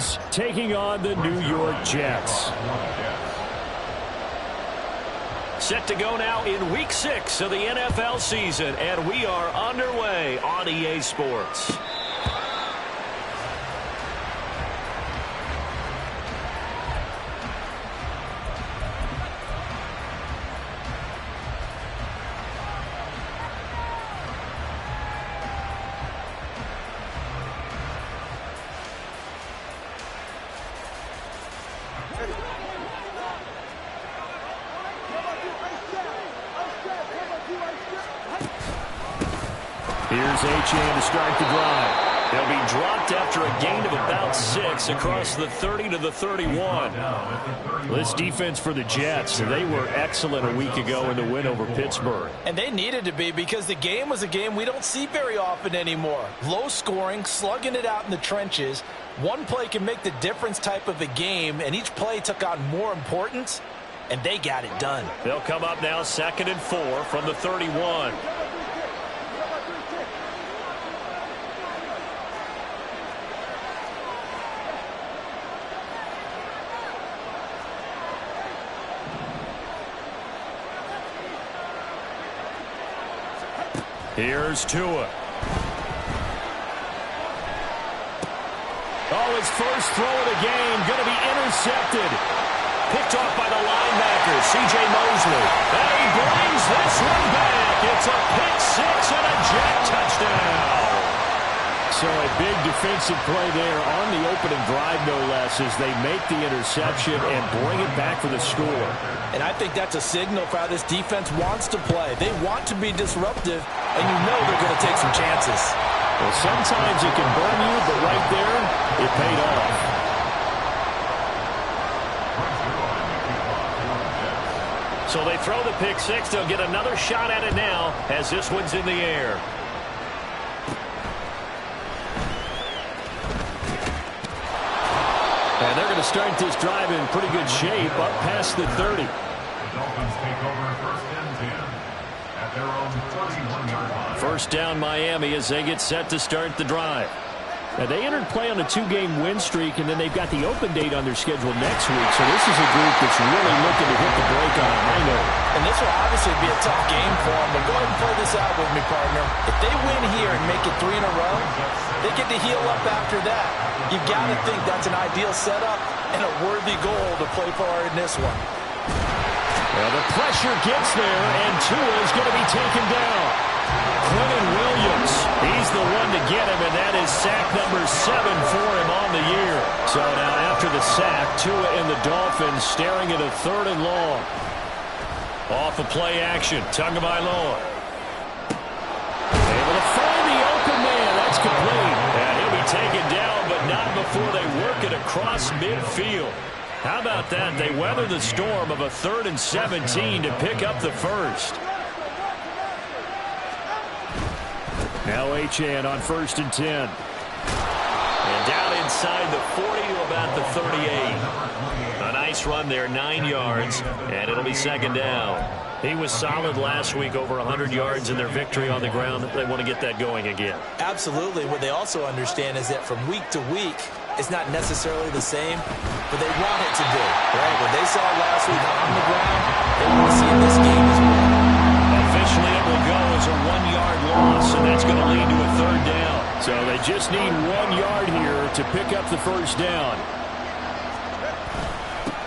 Raiders taking on the New York Jets. Set to go now in Week 6 of the NFL season, and we are underway on EA Sports. Here's Achane to start the drive. They'll be dropped after a gain of about 6 across the 30 to the 31. This defense for the Jets, they were excellent a week ago in the win over Pittsburgh. And they needed to be, because the game was a game we don't see very often anymore. Low scoring, slugging it out in the trenches. One play can make the difference type of a game, and each play took on more importance, and they got it done. They'll come up now 2nd and 4 from the 31. Here's Tua. Oh, his first throw of the game going to be intercepted. Picked off by the linebacker, C.J. Mosley. And he brings this one back. It's a pick 6 and a Jet touchdown. So a big defensive play there on the opening drive, no less, as they make the interception and bring it back for the score. And I think that's a signal for how this defense wants to play. They want to be disruptive, and you know they're going to take some chances. Well, sometimes it can burn you, but right there, it paid off. So they throw the pick 6. They'll get another shot at it now as this one's in the air. And they're going to start this drive in pretty good shape up past the 30. The Dolphins take over 1st and 10 at their own 31-yard line. First down Miami as they get set to start the drive. Now, they entered play on a 2-game win streak, and then they've got the open date on their schedule next week. So this is a group that's really looking to hit the break on a high note. And this will obviously be a tough game for them, but go ahead and play this out with me, partner. If they win here and make it 3 in a row, they get to heal up after that. You've got to think that's an ideal setup and a worthy goal to play for in this one. Well, the pressure gets there, and Tua is going to be taken down. Quentin Williams, he's the one to get him, and that is sack number 7 for him on the year. So now after the sack, Tua and the Dolphins staring at a 3rd and long. Off of play action, Tagovailoa. Able to find the open man. That's complete. And he'll be taken down, but not before they work it across midfield. How about that? They weather the storm of a 3rd and 17 to pick up the first. Now Achane on 1st and 10. And down inside the 40 to about the 38. A nice run there, 9 yards, and it'll be 2nd down. He was solid last week, over 100 yards in their victory on the ground. They want to get that going again. Absolutely. What they also understand is that from week to week, it's not necessarily the same, but they want it to be. Right? What they saw last week on the ground, they want to see in this game as well. Officially, it will go as a 1-yard loss, and that's going to lead to a 3rd down. So they just need 1 yard here to pick up the first down.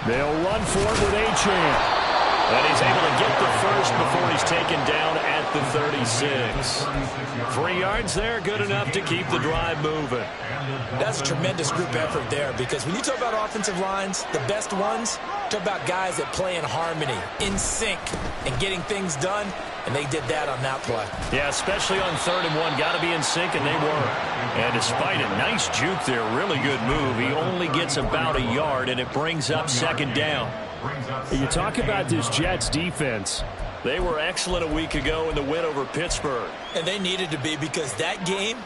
They'll run for it with Achane. And he's able to get the first before he's taken down at the 36. 3 yards there, good enough to keep the drive moving. That's a tremendous group effort there, because when you talk about offensive lines, the best ones, talk about guys that play in harmony, in sync, and getting things done, and they did that on that play. Yeah, especially on 3rd and 1. Got to be in sync, and they were. And despite a nice juke there, really good move, he only gets about a yard, and it brings up 2nd down. You talk about this Jets defense. They were excellent a week ago in the win over Pittsburgh. And they needed to be, because that game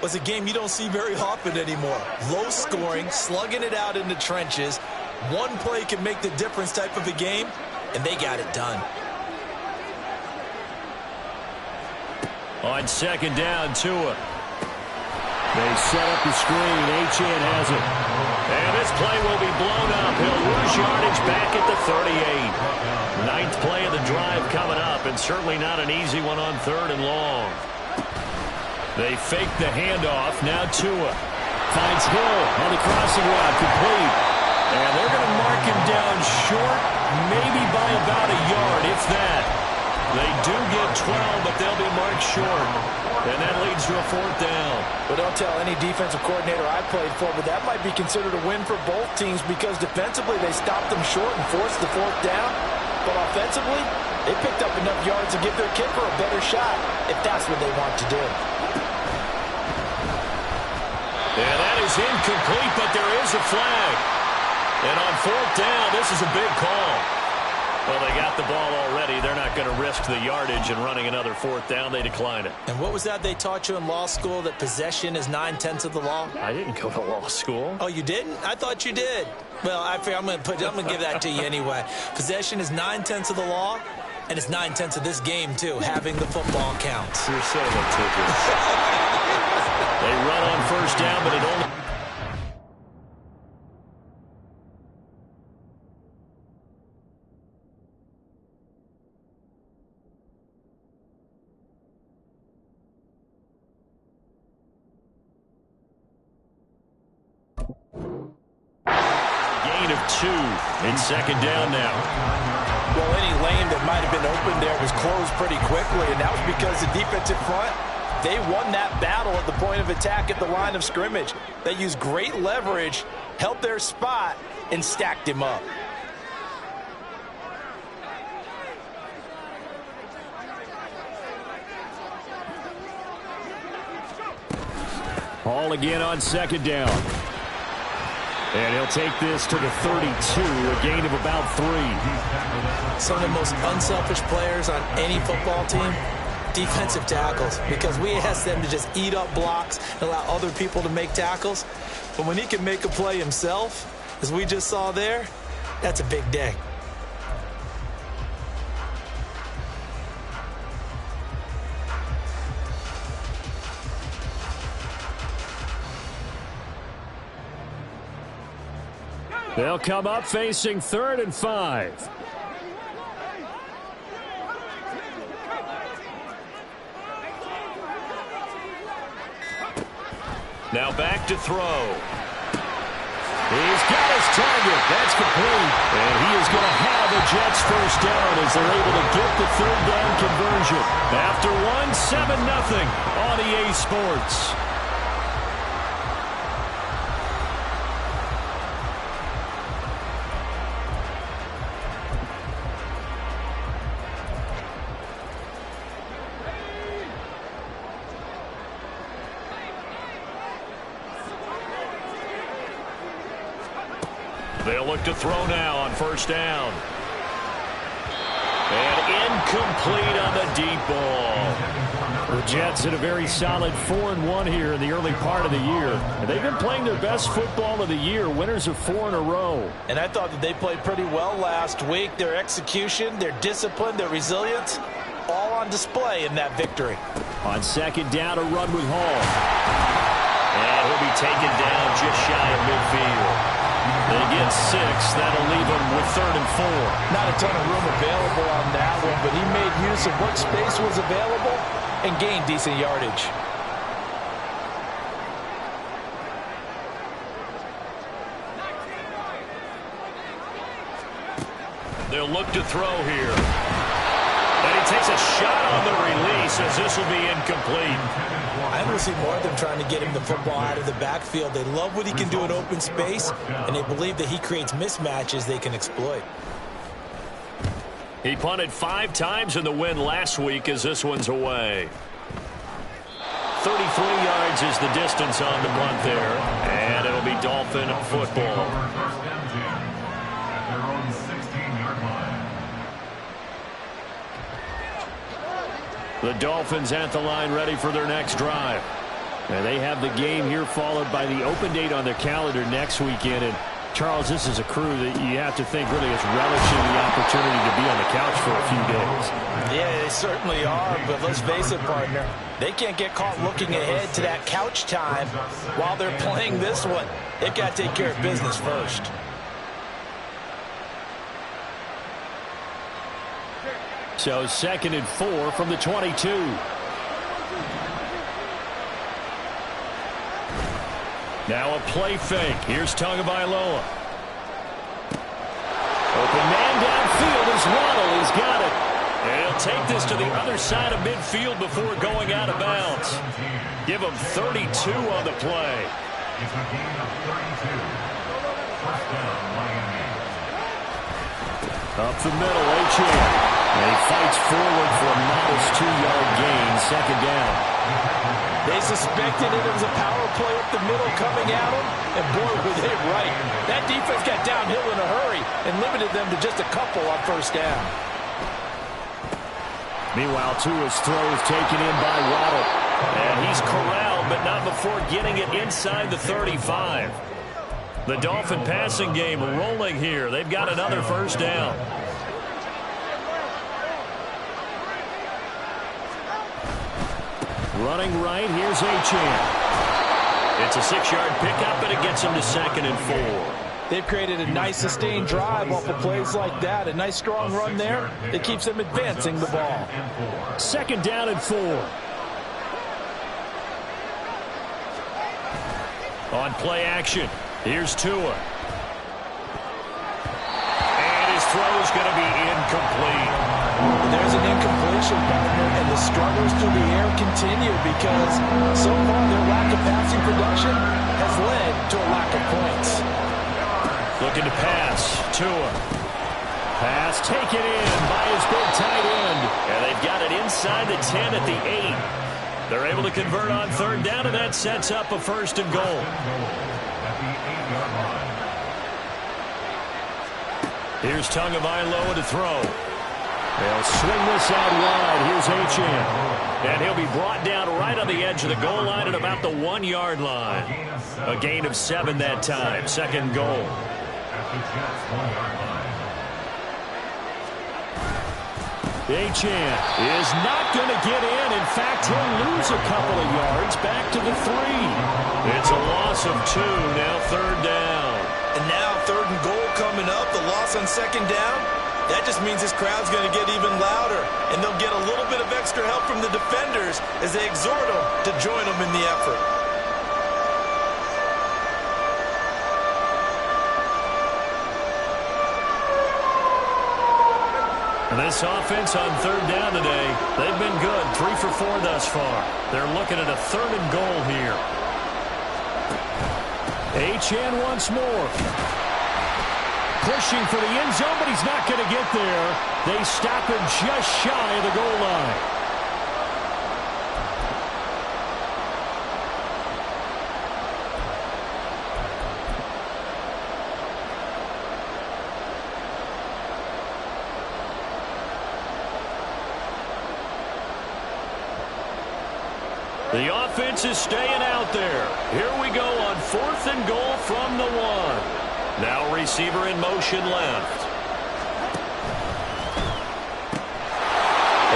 was a game you don't see very often anymore. Low scoring, slugging it out in the trenches. One play can make the difference type of a game, and they got it done. On 2nd down, Tua. They set up the screen. Achane has it. back at the 38. Ninth play of the drive coming up, and certainly not an easy one on 3rd and long. They fake the handoff. Now Tua finds Hill on the crossing route, complete. And they're going to mark him down short, maybe by about a yard, if that. They do get 12, but they'll be marked short. And that leads to a 4th down. But don't tell any defensive coordinator I played for, but that might be considered a win for both teams because defensively they stopped them short and forced the 4th down. But offensively, they picked up enough yards to give their kicker a better shot if that's what they want to do. And that is incomplete, but there is a flag. And on 4th down, this is a big call. Well, they got the ball already. They're not going to risk the yardage and running another 4th down. They decline it. And what was that they taught you in law school, that possession is 9/10 of the law? I didn't go to law school. Oh, you didn't? I thought you did. Well, I figure I'm going to give that to you anyway. Possession is 9/10 of the law, and it's 9/10 of this game, too. Having the football counts. You're so meticulous. They run on 1st down, but it only... Gain of 2. It's 2nd down now. Well, any lane that might have been open there was closed pretty quickly, and that was because the defensive front, they won that battle at the point of attack at the line of scrimmage. They used great leverage, held their spot, and stacked him up. Hall again on 2nd down. And he'll take this to the 32, a gain of about 3. Some of the most unselfish players on any football team, defensive tackles, because we ask them to just eat up blocks and allow other people to make tackles. But when he can make a play himself, as we just saw there, that's a big day. They'll come up facing 3rd and 5. Now back to throw. He's got his target. That's complete. And he is going to have the Jets 1st down as they're able to get the 3rd down conversion. After 7-0 on EA Sports. They'll look to throw now on 1st down. And incomplete on the deep ball. The Jets in a very solid 4-1 here in the early part of the year. And they've been playing their best football of the year, winners of 4 in a row. And I thought that they played pretty well last week. Their execution, their discipline, their resilience, all on display in that victory. On 2nd down, a run with Hall. And he'll be taken down just shy of midfield. They get 6. That'll leave them with 3rd and 4. Not a ton of room available on that one, but he made use of what space was available and gained decent yardage. They'll look to throw here. And he takes a shot on the release as this will be incomplete. I want to see more of them trying to get him the football out of the backfield. They love what he can do in open space, and they believe that he creates mismatches they can exploit. He punted 5 times in the win last week as this one's away. 33 yards is the distance on the punt there, and it'll be Dolphin football. The Dolphins at the line ready for their next drive. And they have the game here followed by the open date on their calendar next weekend. And Charles, this is a crew that you have to think really is relishing the opportunity to be on the couch for a few days. Yeah, they certainly are, but let's face it, partner. They can't get caught looking ahead to that couch time while they're playing this one. They've got to take care of business first. So 2nd and 4 from the 22. Now a play fake. Here's Tagovailoa. Open man downfield is Waddle. He's got it. And he'll take this to the other side of midfield before going out of bounds. Give him 32 on the play. It's a gain of 32. First down, Miami. Up the middle, Achane. And he fights forward for a modest 2-yard gain, 2nd down. They suspected it was a power play up the middle coming at them, and boy, were they right. That defense got downhill in a hurry and limited them to just a couple on 1st down. Meanwhile, Tua's throw is taken in by Waddle. And he's corralled, but not before getting it inside the 35. The Dolphin passing game rolling here. They've got another 1st down. Running right, here's Achane. It's a 6-yard pickup, and it gets him to 2nd and 4. They've created a nice sustained drive off of plays like that. A nice strong run there. It keeps them advancing the ball. 2nd down and 4. On play action, here's Tua. And his throw is going to be incomplete. There's an incompletion, partner, and the struggles through the air continue because so far their lack of passing production has led to a lack of points. Looking to pass. Tua. Pass taken in by his big tight end. And they've got it inside the 10 at the 8. They're able to convert on 3rd down, and that sets up a 1st and goal. Here's Tagovailoa to throw. They'll swing this out wide. Here's Achane. And he'll be brought down right on the edge of the goal line at about the 1-yard line. A gain of 7 that time. 2nd goal. Achane is not going to get in. In fact, he'll lose a couple of yards back to the 3. It's a loss of 2. Now 3rd down. And now 3rd and goal coming up. The loss on 2nd down. That just means this crowd's going to get even louder, and they'll get a little bit of extra help from the defenders as they exhort them to join them in the effort. This offense on 3rd down today, they've been good. 3 for 4 thus far. They're looking at a 3rd and goal here. Achane once more. Pushing for the end zone, but he's not going to get there. They stop him just shy of the goal line. The offense is staying out there. Here we go on 4th and goal from the 1. Now receiver in motion left.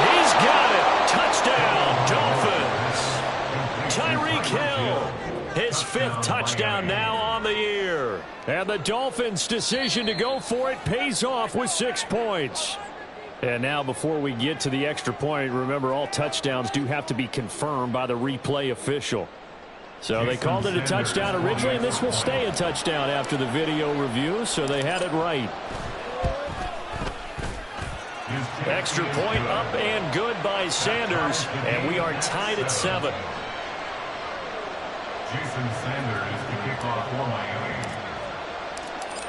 He's got it. Touchdown, Dolphins. Tyreek Hill. His 5th touchdown now on the year. And the Dolphins' decision to go for it pays off with 6 points. And now before we get to the extra point, remember all touchdowns do have to be confirmed by the replay official. So they called it a touchdown originally, and this will stay a touchdown after the video review, so they had it right. Extra point up and good by Sanders, and we are tied at 7. Jason Sanders to kick off for Miami.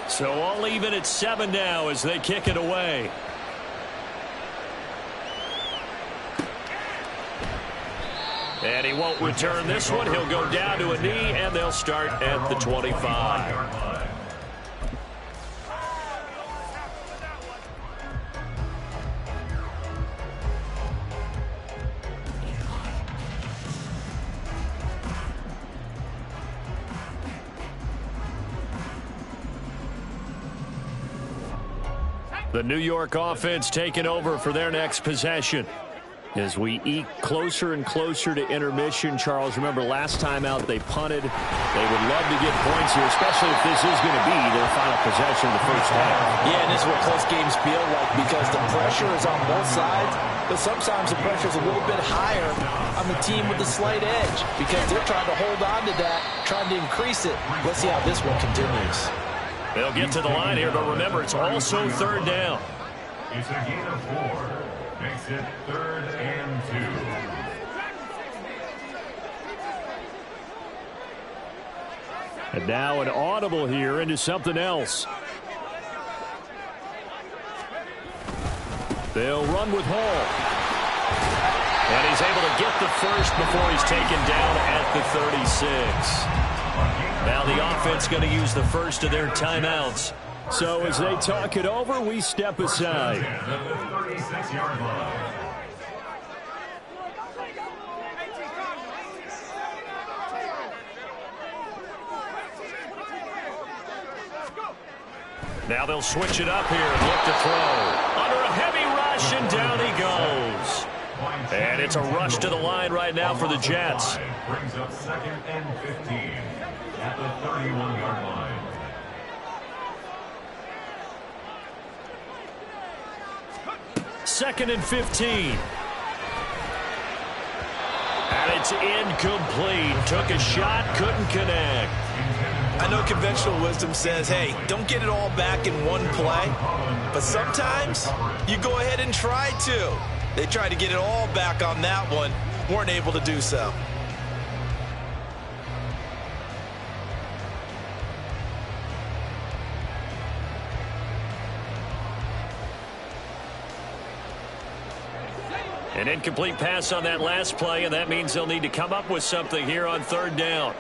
So all even at 7 now as they kick it away. And he won't return this one. He'll go down to a knee, and they'll start at the 25. The New York offense taking over for their next possession. As we eke closer and closer to intermission, Charles, remember last time out they punted. They would love to get points here, especially if this is going to be their final possession of the first half. Yeah, and this is what close games feel like because the pressure is on both sides, but sometimes the pressure is a little bit higher on the team with the slight edge because they're trying to hold on to that, trying to increase it. Let's see how this one continues. They'll get to the line here, but remember, it's also third down. It's a gain of 4. Makes it 3rd and 2. And now an audible here into something else. They'll run with Hall. And he's able to get the first before he's taken down at the 36. Now the offense going to use the first of their timeouts. So as they talk it over, we step aside. At the 36-yard line. Now they'll switch it up here and look to throw. Under a heavy rush, and down he goes. And it's a rush to the line right now for the Jets. Brings up 2nd and 15 at the 31-yard line. Second and 15. And it's incomplete. Took a shot, couldn't connect. I know conventional wisdom says, hey, don't get it all back in one play. But sometimes you go ahead and try to. They tried to get it all back on that one. Weren't able to do so. An incomplete pass on that last play, and that means they'll need to come up with something here on third down.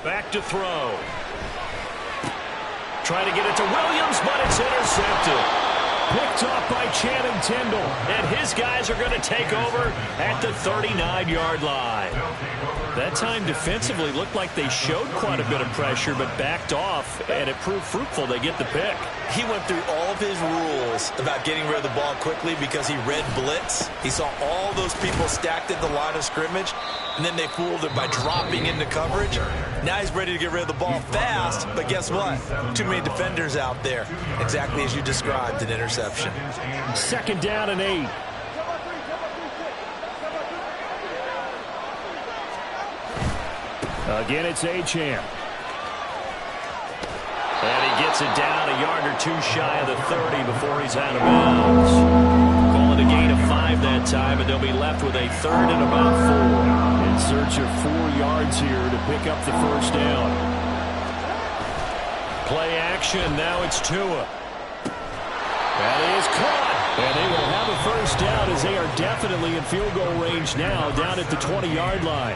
Back to throw. Trying to get it to Williams, but it's intercepted. Picked off by Channing Tindall. And his guys are going to take over at the 39-yard line. That time defensively looked like they showed quite a bit of pressure, but backed off, and it proved fruitful. They get the pick. He went through all of his rules about getting rid of the ball quickly because he read blitz. He saw all those people stacked at the line of scrimmage, and then they fooled him by dropping into coverage. Now he's ready to get rid of the ball fast, but guess what? Too many defenders out there. Exactly as you described, an interception. Second down and 8. Again, it's Achane. And he gets it down a yard or two shy of the 30 before he's out of bounds. Calling a gain of 5 that time, and they'll be left with a third and about 4. In search of 4 yards here to pick up the first down. Play action, now it's Tua. That is caught. And they will have a first down as they are definitely in field goal range now down at the 20-yard line.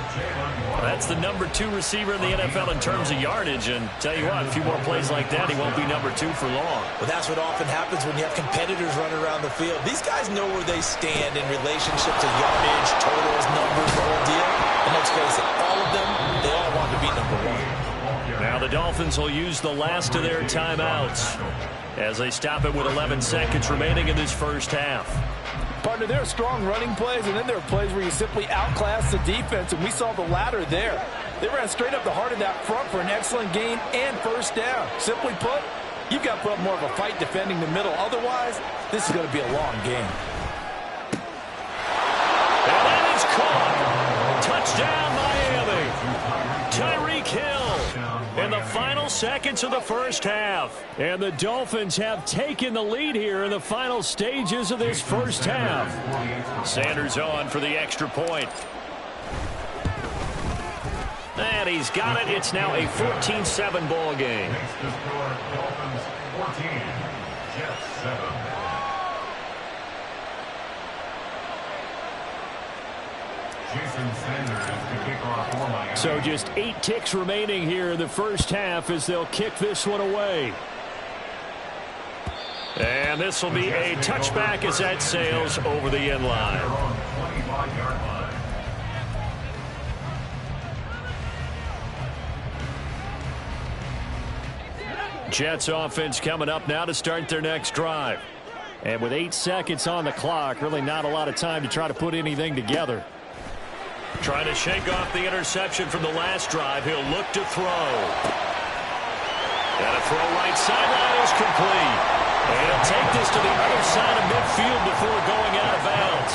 That's the number 2 receiver in the NFL in terms of yardage. And tell you what, a few more plays like that, he won't be number 2 for long. Well, that's what often happens when you have competitors running around the field. These guys know where they stand in relationship to yardage, totals, numbers, the whole deal. And let's face it, all of them, they all want to be number 1. Now the Dolphins will use the last of their timeouts as they stop it with 11 seconds remaining in this first half. Partner, there are strong running plays, and then there are plays where you simply outclass the defense, and we saw the latter there. They ran straight up the heart of that front for an excellent gain and first down. Simply put, you've got to put up more of a fight defending the middle. Otherwise, this is going to be a long game. And that is caught. Touchdown, Miami. Tyreek Hill in the final seconds of the first half. And the Dolphins have taken the lead here in the final stages of this first half. Sanders on for the extra point. And he's got it. It's now a 14-7 ball game. Makes the score Dolphins 14, Jets 7. Jason Sanders to kick off for Miami. So just 8 ticks remaining here in the first half as they'll kick this one away. And this will be a touchback as that sails over the end line. Jets offense coming up now to start their next drive. And with 8 seconds on the clock, really not a lot of time to try to put anything together. Trying to shake off the interception from the last drive. He'll look to throw. And a throw right sideline is complete. And he'll take this to the other side of midfield before going out of bounds.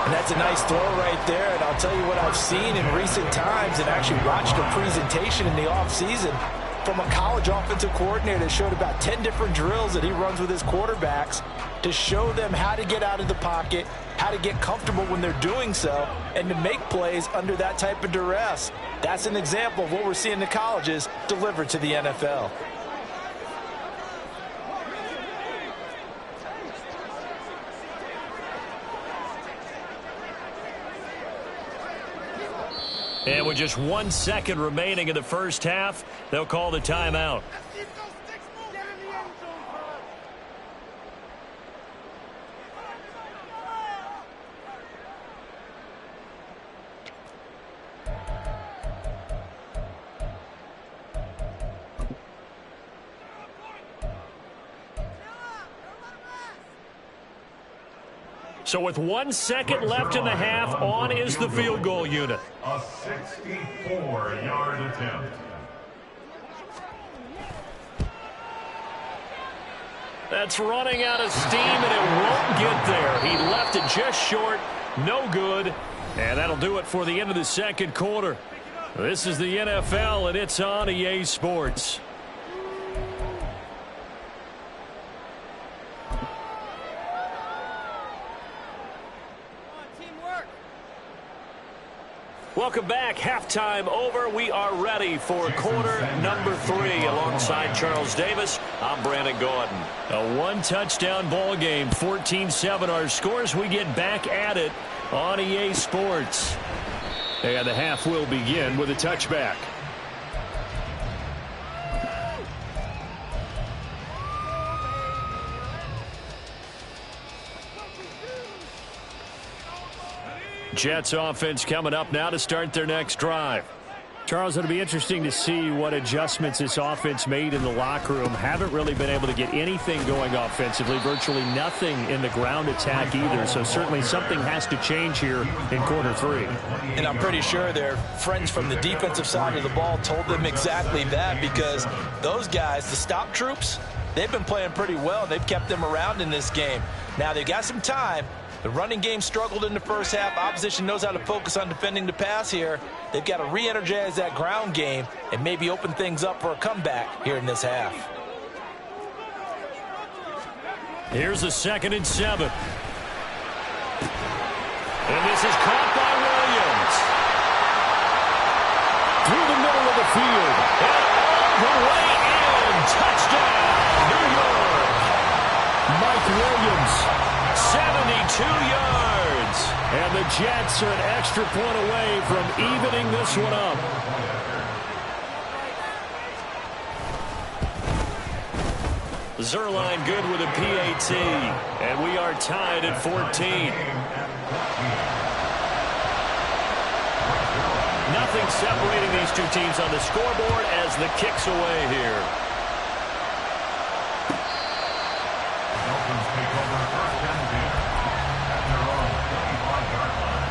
And that's a nice throw right there. And I'll tell you what I've seen in recent times and actually watched a presentation in the offseason from a college offensive coordinator that showed about 10 different drills that he runs with his quarterbacks to show them how to get out of the pocket, how to get comfortable when they're doing so, and to make plays under that type of duress. That's an example of what we're seeing in the colleges delivered to the NFL. And with just 1 second remaining in the first half, they'll call the timeout. So with 1 second left in the half, on is the field goal unit. A 64-yard attempt. That's running out of steam, and it won't get there. He left it just short. No good. And that'll do it for the end of the second quarter. This is the NFL, and it's on EA Sports. Welcome back. Halftime over. We are ready for quarter number 3. Alongside Charles Davis, I'm Brandon Gaudin. A one-touchdown ball game, 14-7 our scores. We get back at it on EA Sports. And the half will begin with a touchback. Jets offense coming up now to start their next drive. Charles, it'll be interesting to see what adjustments this offense made in the locker room. Haven't really been able to get anything going offensively, virtually nothing in the ground attack either. So certainly something has to change here in quarter 3. And I'm pretty sure their friends from the defensive side of the ball told them exactly that, because those guys, the stop troops, they've been playing pretty well. They've kept them around in this game. Now they've got some time. The running game struggled in the first half. Opposition knows how to focus on defending the pass here. They've got to re-energize that ground game and maybe open things up for a comeback here in this half. Here's a 2nd and 7. And this is caught by Williams. Through the middle of the field. And all the way in. Touchdown, New York. Mike Williams. 72 yards. And the Jets are an extra point away from evening this one up. Zuerlein good with a PAT. And we are tied at 14. Nothing separating these two teams on the scoreboard as the kick's away here. Dolphins take over first and 10 at their own 25-yard line.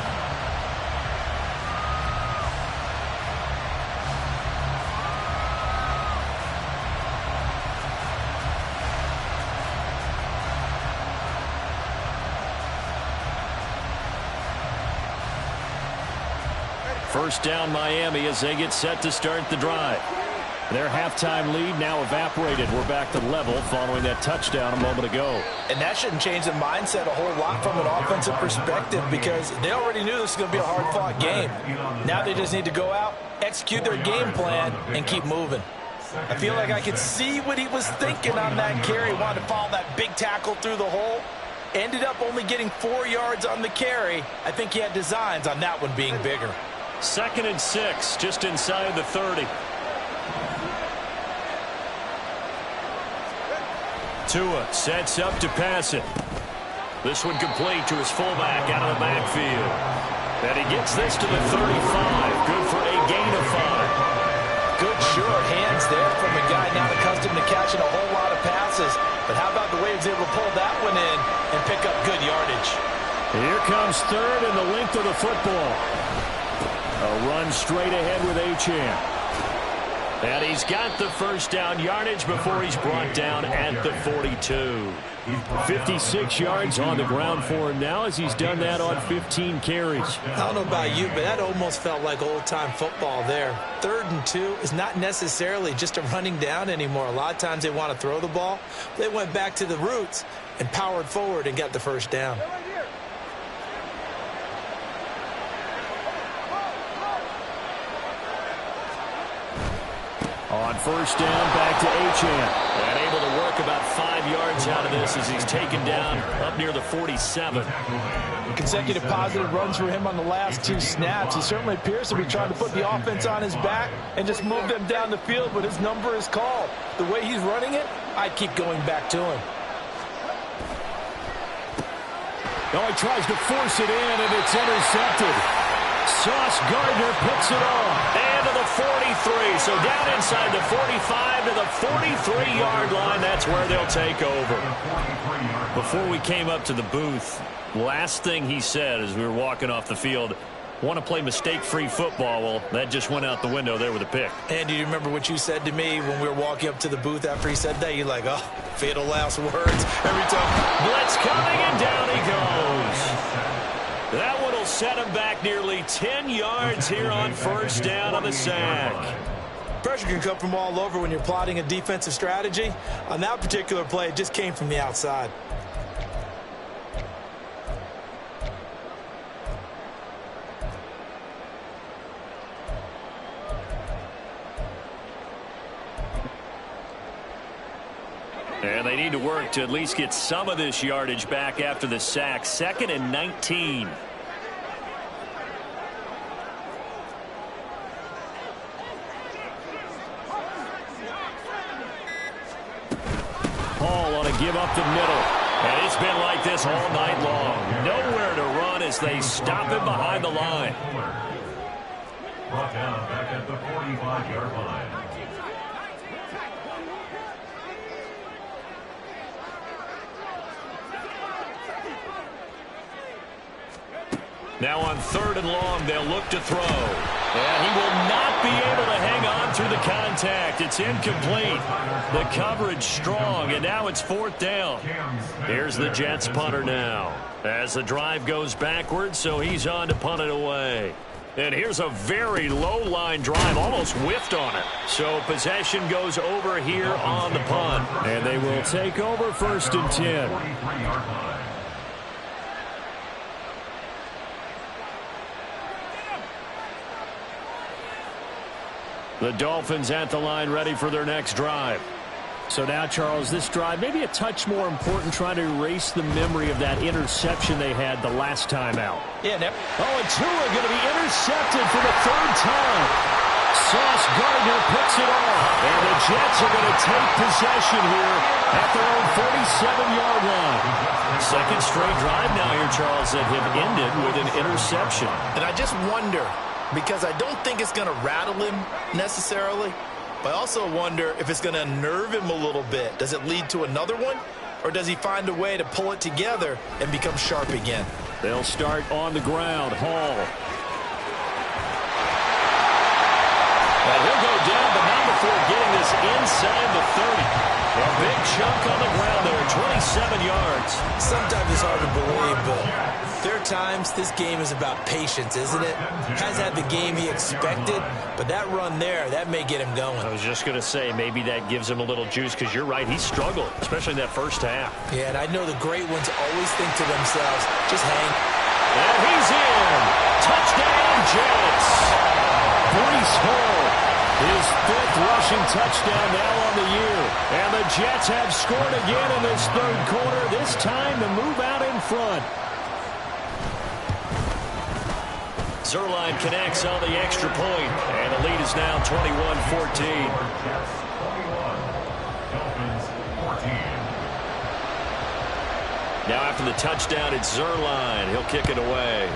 First down Miami as they get set to start the drive. Their halftime lead now evaporated. We're back to level following that touchdown a moment ago. And that shouldn't change the mindset a whole lot from an offensive perspective, because they already knew this was going to be a hard-fought game. Now they just need to go out, execute their game plan, and keep moving. I feel like I could see what he was thinking on that carry. Wanted to follow that big tackle through the hole. Ended up only getting 4 yards on the carry. I think he had designs on that one being bigger. 2nd and 6, just inside the 30. Tua sets up to pass it. This one complete to his fullback out of the backfield. And he gets this to the 35. Good for a gain of 5. Good, sure, hands patience there from a guy not accustomed to catching a whole lot of passes. But how about the way he was able to pull that one in and pick up good yardage? Here comes third and the length of the football. A run straight ahead with Achane. And he's got the first down yardage before he's brought down at the 42. 56 yards on the ground for him now as he's done that on 15 carries. I don't know about you, but that almost felt like old-time football there. 3rd and 2 is not necessarily just a running down anymore. A lot of times they want to throw the ball. They went back to the roots and powered forward and got the first down. On first down, back to Achane. And able to work about 5 yards out of this as he's taken down up near the 47. Consecutive positive runs for him on the last 2 snaps. He certainly appears to be trying to put the offense on his back and just move them down the field, but his number is called. The way he's running it, I'd keep going back to him. Oh, he tries to force it in, and it's intercepted. Sauce Gardner picks it off. And to the 43. So down inside the 45 to the 43-yard line. That's where they'll take over. Before we came up to the booth, last thing he said as we were walking off the field, want to play mistake-free football. Well, that just went out the window there with a pick. And do you remember what you said to me when we were walking up to the booth after he said that? You're like, oh, fatal last words every time. Blitz coming, and down he goes. That one will set him back nearly 10 yards here on first down on the sack. Pressure can come from all over when you're plotting a defensive strategy. On that particular play, it just came from the outside. And they need to work to at least get some of this yardage back after the sack. 2nd and 19. Hall on a give up the middle. And it's been like this all night long. Nowhere to run as they stop him behind the line. Brought down back at the 45-yard line. Now on 3rd and long, they'll look to throw. And he will not be able to hang on through the contact. It's incomplete. The coverage strong, and now it's 4th down. Here's the Jets punter now. As the drive goes backwards, so he's on to punt it away. And here's a very low-line drive, almost whiffed on it. So possession goes over here on the punt. And they will take over 1st and 10. The Dolphins at the line ready for their next drive. So now, Charles, this drive maybe a touch more important, trying to erase the memory of that interception they had the last time out. Yeah. And Tua going to be intercepted for the 3rd time. Sauce Gardner picks it off. And the Jets are going to take possession here at their own 47-yard line. 2nd straight drive now here, Charles, that have ended with an interception. And I just wonder, because I don't think it's going to rattle him necessarily, but I also wonder if it's going to unnerve him a little bit. Does it lead to another one, or does he find a way to pull it together and become sharp again? They'll start on the ground. Hall. And he'll go down, but not before getting this inside the 30. A big chunk on the ground there, 27 yards. Sometimes it's hard to believe, but there are times this game is about patience, isn't it? Has had the game he expected, but that run there, that may get him going. I was just going to say, maybe that gives him a little juice, because you're right, he struggled, especially in that first half. Yeah, and I know the great ones always think to themselves, just hang. And he's in. Touchdown, Jets. Breece Hall, his 5th rushing touchdown now on the year. And the Jets have scored again in this 3rd quarter, this time to move out in front. Zuerlein connects on the extra point, and the lead is now 21-14. Now after the touchdown, it's Zuerlein. He'll kick it away.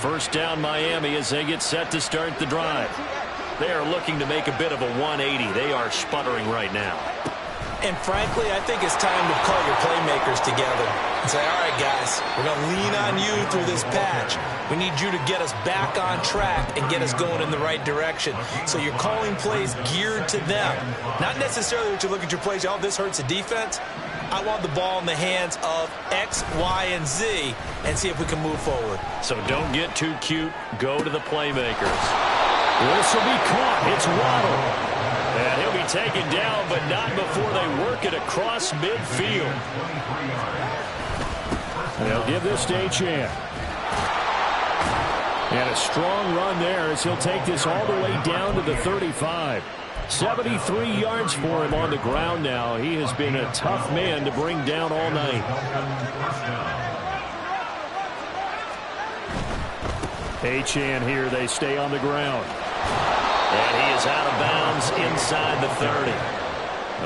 First down Miami as they get set to start the drive. They are looking to make a bit of a 180. They are sputtering right now. And frankly, I think it's time to call your playmakers together and say, all right, guys, we're going to lean on you through this patch. We need you to get us back on track and get us going in the right direction. So you're calling plays geared to them. Not necessarily that you look at your plays, oh, this hurts the defense. I want the ball in the hands of X, Y, and Z and see if we can move forward. So don't get too cute. Go to the playmakers. This will be caught. It's Waddle. And he'll be taken down, but not before they work it across midfield. They'll give this to Achane. And a strong run there as he'll take this all the way down to the 35. 73 yards for him on the ground now. He has been a tough man to bring down all night. Achane here. They stay on the ground. And he is out of bounds inside the 30.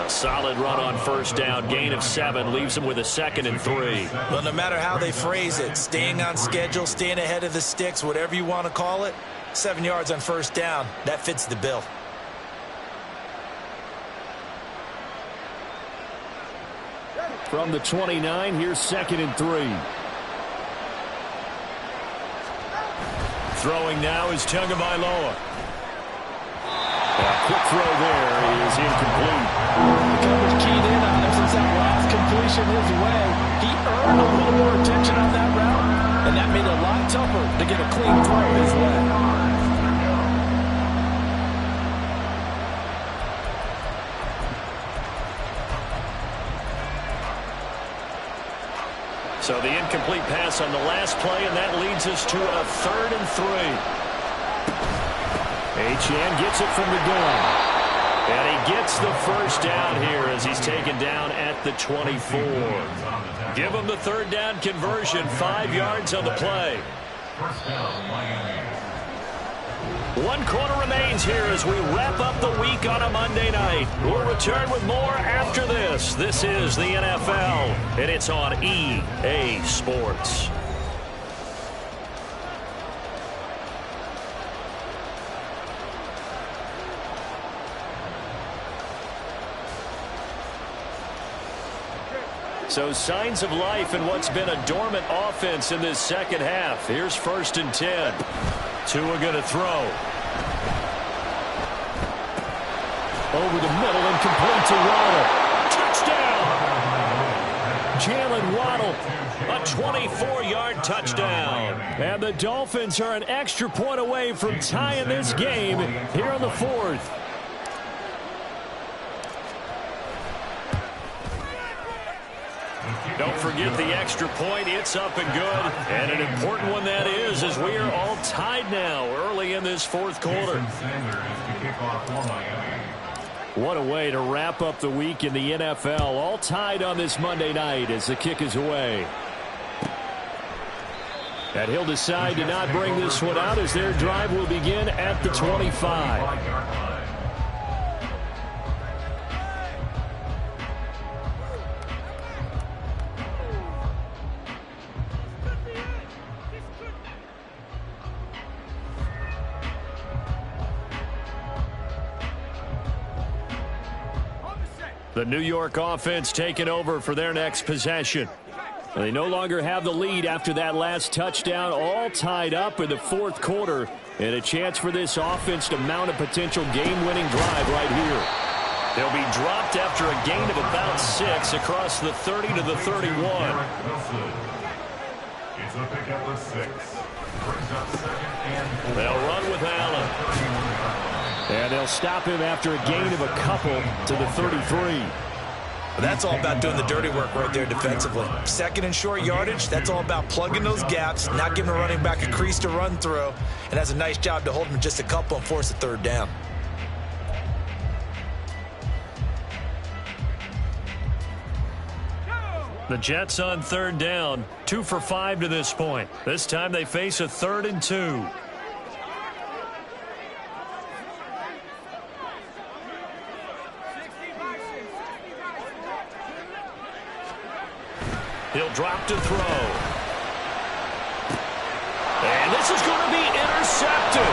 A solid run on first down. Gain of 7 leaves him with a 2nd and 3. Well, no matter how they phrase it, staying on schedule, staying ahead of the sticks, whatever you want to call it, 7 yards on first down, that fits the bill. From the 29, here's 2nd and 3. Throwing now is Tagovailoa. A quick throw there is incomplete. The coverage keyed in on him since that last completion his way. He earned a little more attention on that route, and that made it a lot tougher to get a clean throw his way. So the incomplete pass on the last play, and that leads us to a 3rd and 3. Achane gets it from the gun. And he gets the first down here as he's taken down at the 24. Give him the 3rd down conversion, 5 yards on the play. 1 quarter remains here as we wrap up the week on a Monday night. We'll return with more after this. This is the NFL, and it's on EA Sports. So signs of life in what's been a dormant offense in this second half. Here's 1st and 10. Tua going to throw. Over the middle and complete to Waddle. Touchdown! Jalen Waddle, a 24-yard touchdown. And the Dolphins are an extra point away from tying this game here on the 4th. Don't forget the extra point. It's up and good. And an important one that is, as we are all tied now early in this 4th quarter. What a way to wrap up the week in the NFL. All tied on this Monday night as the kick is away. And he'll decide to not bring this one out as their drive will begin at the 25. The New York offense taking over for their next possession. They no longer have the lead after that last touchdown, all tied up in the 4th quarter, and a chance for this offense to mount a potential game-winning drive right here. They'll be dropped after a gain of about 6 across the 30 to the 31. It's a pickup of 6. Brings up 2nd and 4. They'll run with Allen. And they'll stop him after a gain of a couple to the 33. That's all about doing the dirty work right there defensively. 2nd and short yardage, that's all about plugging those gaps, not giving a running back a crease to run through, and has a nice job to hold him just a couple and force a 3rd down. The Jets on 3rd down, 2 for 5 to this point. This time they face a 3rd and 2. He'll drop to throw. And this this is going to be intercepted.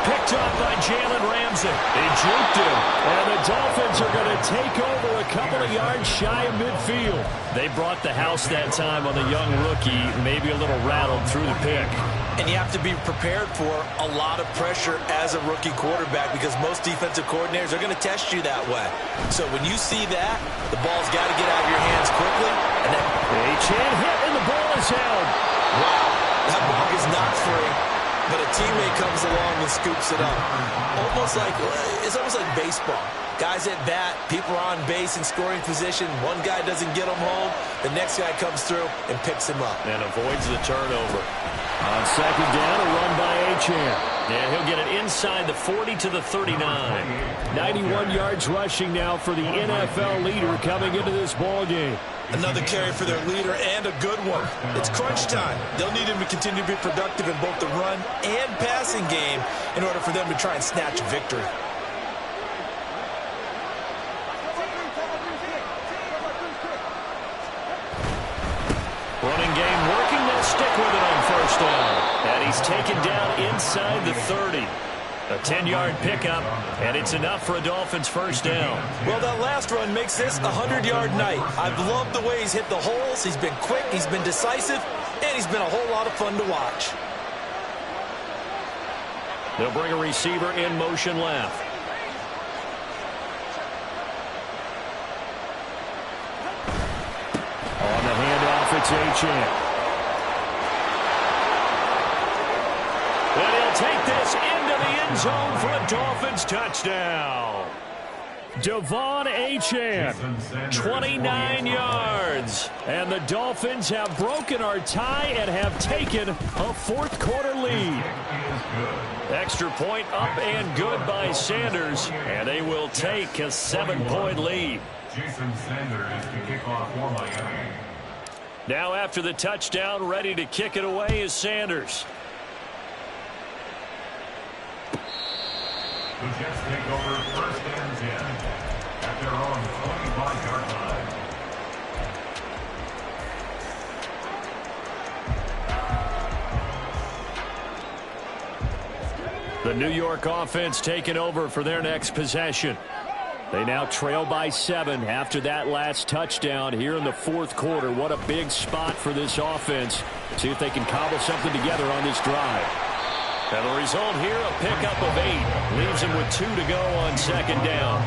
Picked up by Jalen Ramsey. He juked him. And the Dolphins are going to take over a couple of yards shy of midfield. They brought the house that time on the young rookie, maybe a little rattled through the pick. And you have to be prepared for a lot of pressure as a rookie quarterback because most defensive coordinators are going to test you that way. So when you see that, the ball's got to get out of your hands quickly. And then Achane hit, and the ball is held. Wow, that ball is not free. But a teammate comes along and scoops it up. It's almost like baseball. Guys at bat, people are on base in scoring position. One guy doesn't get him home. The next guy comes through and picks him up. And avoids the turnover. On second down, a run by Achane. And he'll get it inside the 40 to the 39. 91 yards rushing now for the NFL leader coming into this ball game. Another carry for their leader and a good one. It's crunch time. They'll need him to continue to be productive in both the run and passing game in order for them to try and snatch a victory. Running game working. They'll stick with it on first down. And he's taken down inside the 30. A 10-yard pickup, and it's enough for a Dolphins first down. Well, that last run makes this a 100-yard night. I've loved the way he's hit the holes. He's been quick, he's been decisive, and he's been a whole lot of fun to watch. They'll bring a receiver in motion left. On the handoff, it's Achane. And he'll take this into the end zone for a Dolphins touchdown. Devon Achane, 29 yards. And the Dolphins have broken our tie and have taken a fourth-quarter lead. Extra point up and good by Sanders. And they will take a 7-point lead. Jason Sanders to kick off for Miami. Now after the touchdown, ready to kick it away is Sanders. The Jets take over first and 10 at their own 25-yard line. The New York offense taking over for their next possession. They now trail by 7 after that last touchdown here in the fourth quarter. What a big spot for this offense. See if they can cobble something together on this drive. And the result here, a pickup of 8. Leaves him with 2 to go on second down.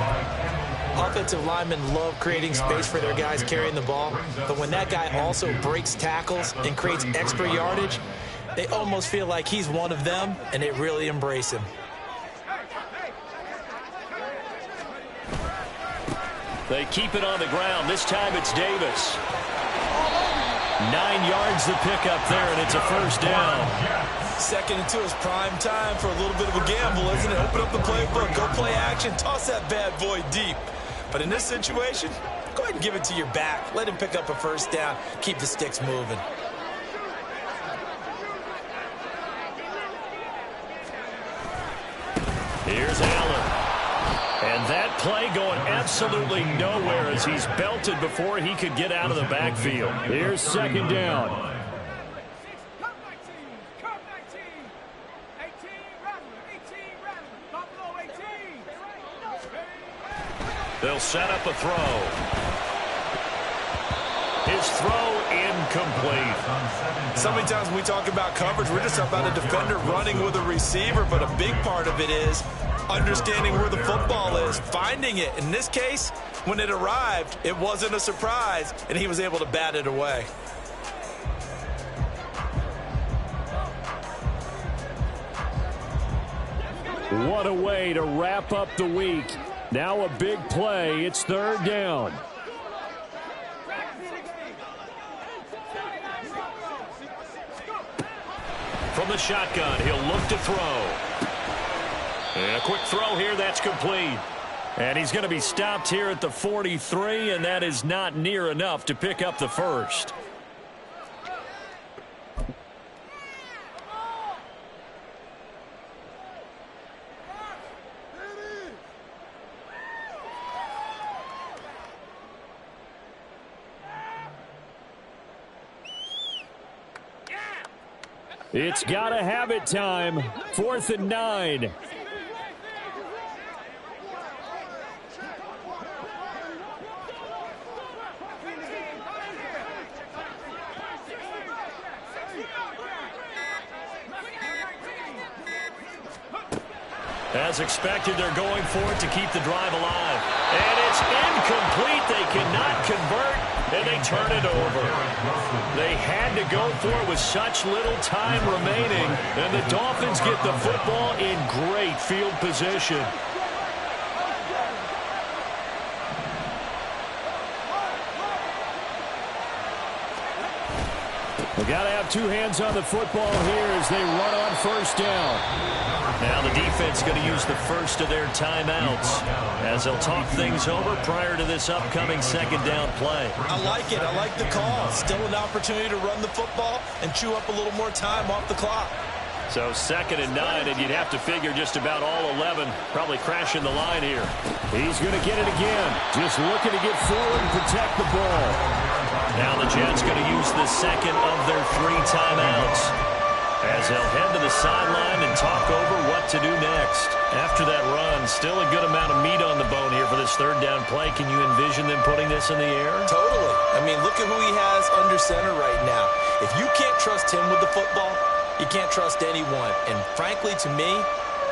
Offensive linemen love creating space for their guys carrying the ball. But when that guy also breaks tackles and creates extra yardage, they almost feel like he's one of them, and they really embrace him. They keep it on the ground. This time it's Davis. 9 yards the pickup there, and it's a first down. 2nd and 2 is prime time for a little bit of a gamble, isn't it? Open up the playbook, go play action, toss that bad boy deep. But in this situation, go ahead and give it to your back. Let him pick up a first down. Keep the sticks moving. Here's Allen. And that play going absolutely nowhere as he's belted before he could get out of the backfield. Here's second down. They'll set up a throw. His throw incomplete. So many times when we talk about coverage, we're just talking about a defender running with a receiver, but a big part of it is understanding where the football is, finding it. In this case, when it arrived, it wasn't a surprise, and he was able to bat it away. What a way to wrap up the week. Now a big play. It's third down. From the shotgun, he'll look to throw. And a quick throw here, that's complete. And he's going to be stopped here at the 43, and that is not near enough to pick up the first. It's gotta have it time. 4th and 9. As expected, they're going for it to keep the drive alive. And it's incomplete. They cannot convert, and they turn it over. They had to go for it with such little time remaining, and the Dolphins get the football in great field position. They got to have two hands on the football here as they run on 1st down. Now the defense going to use the first of their timeouts as they'll talk things over prior to this upcoming 2nd down play. I like it. I like the call. Still an opportunity to run the football and chew up a little more time off the clock. So 2nd and 9, and you'd have to figure just about all 11 probably crashing the line here. He's going to get it again. Just looking to get forward and protect the ball. Now the Jets going to use the second of their 3 timeouts as they'll head to the sideline and talk over what to do next. After that run, still a good amount of meat on the bone here for this 3rd down play. Can you envision them putting this in the air? Totally. I mean, look at who he has under center right now. If you can't trust him with the football, you can't trust anyone. And frankly, to me,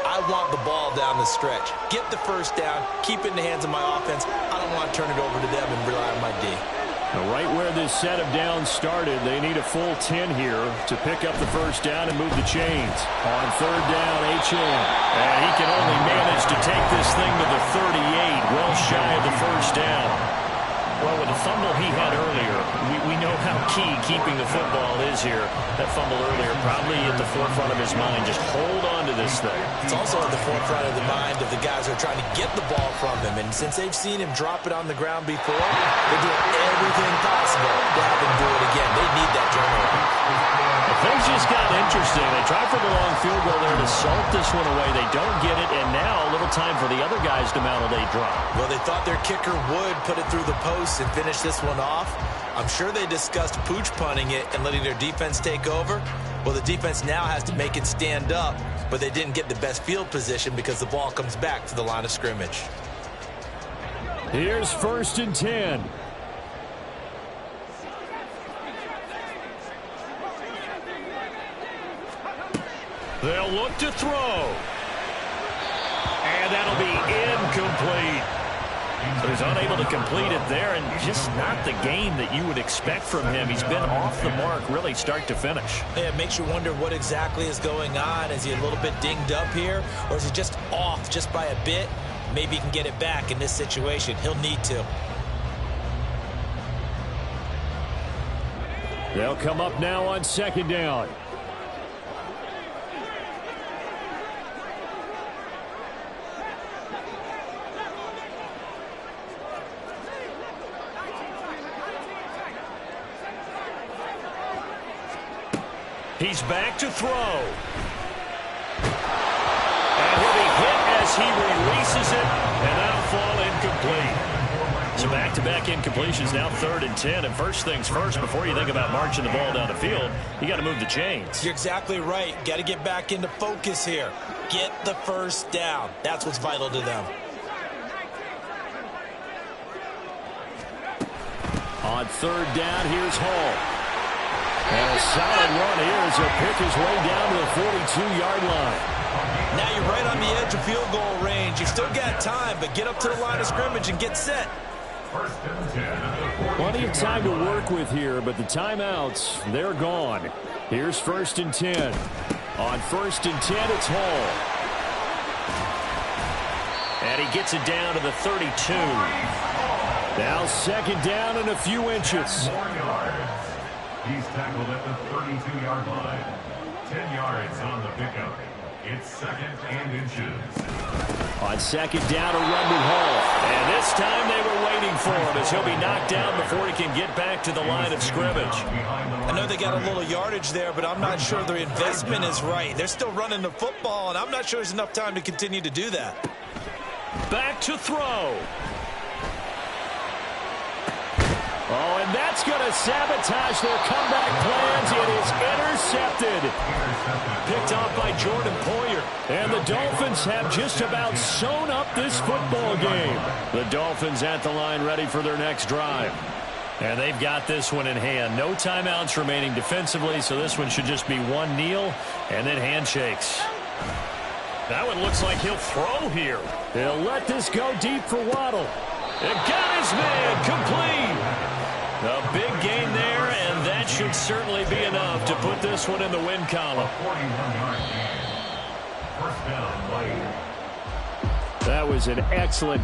I want the ball down the stretch. Get the 1st down, keep it in the hands of my offense. I don't want to turn it over to them and rely on my D. Right where this set of downs started, they need a full 10 here to pick up the 1st down and move the chains. On 3rd down, Achane. And he can only manage to take this thing to the 38, well shy of the 1st down. Well, with the fumble he had earlier, we know how key keeping the football is here. That fumble earlier probably at the forefront of his mind. Just hold on to this thing. It's also at the forefront of the mind of the guys who are trying to get the ball from him. And since they've seen him drop it on the ground before, they're doing everything possible to have him do it again. They need that turnover. Things just got interesting. They tried for the long field goal there to salt this one away. They don't get it, and now a little time for the other guys to mount a late drop. Well, they thought their kicker would put it through the post and finish this one off. I'm sure they discussed pooch punting it and letting their defense take over. Well, the defense now has to make it stand up, but they didn't get the best field position because the ball comes back to the line of scrimmage. Here's 1st and 10. They'll look to throw. And that'll be incomplete. So he's unable to complete it there, and just not the game that you would expect from him. He's been off the mark really start to finish. Yeah, it makes you wonder what exactly is going on. Is he a little bit dinged up here, or is he just off just by a bit? Maybe he can get it back in this situation. He'll need to. They'll come up now on 2nd down. He's back to throw. And he'll be hit as he releases it, and that'll fall incomplete. So back-to-back incompletions, now 3rd and 10. And first things first, before you think about marching the ball down the field, you got to move the chains. You're exactly right. Got to get back into focus here. Get the 1st down. That's what's vital to them. On 3rd down, here's Hall. And a solid run here as he'll pick his way down to the 42-yard line. Now you're right on the edge of field goal range. You've still got time, but get up to the line of scrimmage and get set. Plenty of time to work with here, but the timeouts, they're gone. Here's 1st and 10. On 1st and 10, it's Hall. And he gets it down to the 32. Now 2nd down and a few inches. He's tackled at the 32-yard line. 10 yards on the pickup. It's 2nd and inches. On 2nd down, a run with Hall. And this time they were waiting for him as he'll be knocked down before he can get back to the line of scrimmage. I know they got a little yardage there, but I'm not sure their investment is right. They're still running the football, and I'm not sure there's enough time to continue to do that. Back to throw. Oh, and that's going to sabotage their comeback plans. It is intercepted. Picked off by Jordan Poyer. And the Dolphins have just about sewn up this football game. The Dolphins at the line ready for their next drive. And they've got this one in hand. No timeouts remaining defensively, so this one should just be one kneel and then handshakes. That one looks like he'll throw here. He'll let this go deep for Waddle. It got his man complete. A big gain there, and that should certainly be enough to put this one in the win column. 41-yard gain. First down, White. That was an excellent